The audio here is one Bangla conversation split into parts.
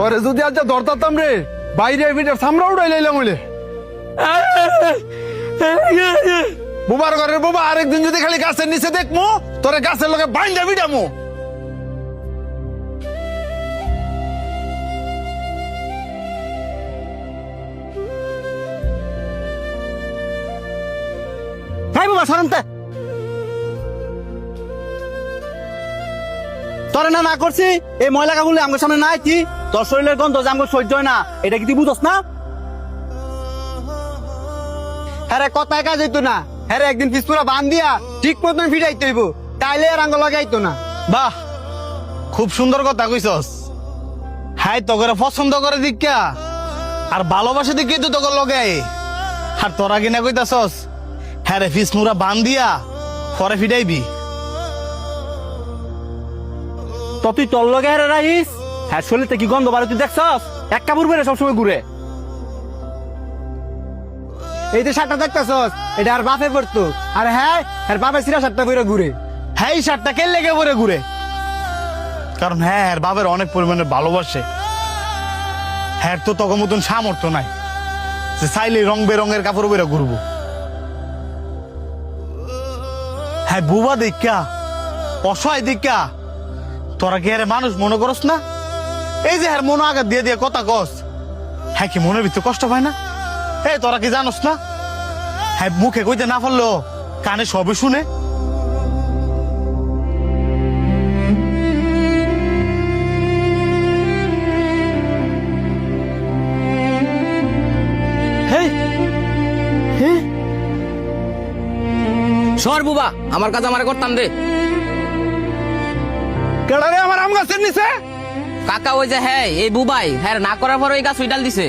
ওরে যদি আজ ধরতাম রে বাইরে বিটার সামরা উড়াই লাইলাম হইলে বুবার ঘরের বাবা আরেকদিন যদি খালি গাছের নিচে দেখমু তোরে গাছের লগে বাইন্দা বিটামু। হ্যাঁ বাবা সরন্তে তোরে না করছি এই ময়লা কাগুলি আমার সামনে না আইতি তোর শরীরের গন্ধ যে আমার সহ্য হয় না এটা কি তুই বুঝস না? হ্যাঁ কথায় কাজ হইতো না হ্যাঁ একদিন পিসপুরা বান দিয়া ঠিক মতন ফিরাইতে হইব তাইলে আর আঙ্গ লাগাইতো না। বাহ খুব সুন্দর কথা কইছস। হাই তোকে পছন্দ করে দিকা আর ভালোবাসে দিকে তো তোকে লগে আর তোরা কিনা কইতাছস হ্যাঁ রে ফিস মুরা বান দিয়া পরে ফিটাইবি। তো তুই তোর লগে হেরে রাইস হ্যাঁ শরীরতে কি গন্ধ বাড়ি তুই দেখছস এক কাপড় বেড়ে সবসময় ঘুরে এই যে শার্টটা দেখতেছস এটা আর বাপে পড়তো আর হ্যাঁ আর বাপে সিরা শার্টটা পরে ঘুরে। হ্যাঁ এই শার্টটা কে লেগে পরে ঘুরে কারণ হ্যাঁ এর বাবার অনেক পরিমাণে ভালোবাসে। হ্যাঁ তো তখন মতন সামর্থ্য নাই যে চাইলে রং বেরঙের কাপড় বেরো ঘুরবো। হ্যাঁ বুবা দেখা অসহায় দেখা তোরা কি আরে মানুষ মনে করস না? এই যে হ্যাঁ মনে আঘাত দিয়ে দিয়ে কথা কস হ্যাঁ কি মনের ভিতরে কষ্ট পায় না? এই তোরা কি জানোস না হ্যাঁ মুখে কইতে না পারলো কানে সবই শুনে। সর বুবা আমার কাজ আমার করতাম দে। কেডা রে আমার আম গাছের নিচে? কাকা ওই যে হ্যাঁ এই বুবাই হ্যাঁ না করার পর ওই গাছ উইডাল দিছে।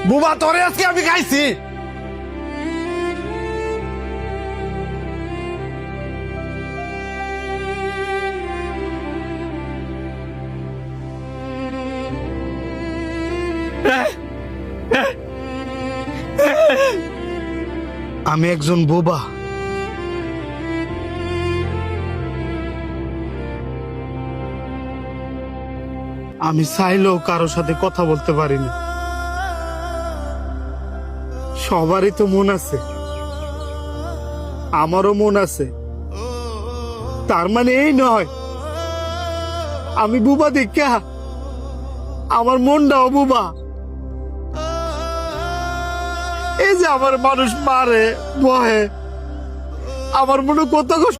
বুবা তোরে আজকে আমি খাইছি। আমি একজন বোবা। আমি চাইলেও কারো সাথে কথা বলতে পারি না। সবারই তো মন আছে, আমারও মন আছে। তার মানে এই নয় আমি বুবা দেখা আমার মনটাও বুবা। এই যে আমার মানুষ মারে বহে আমার মনে কত কষ্ট।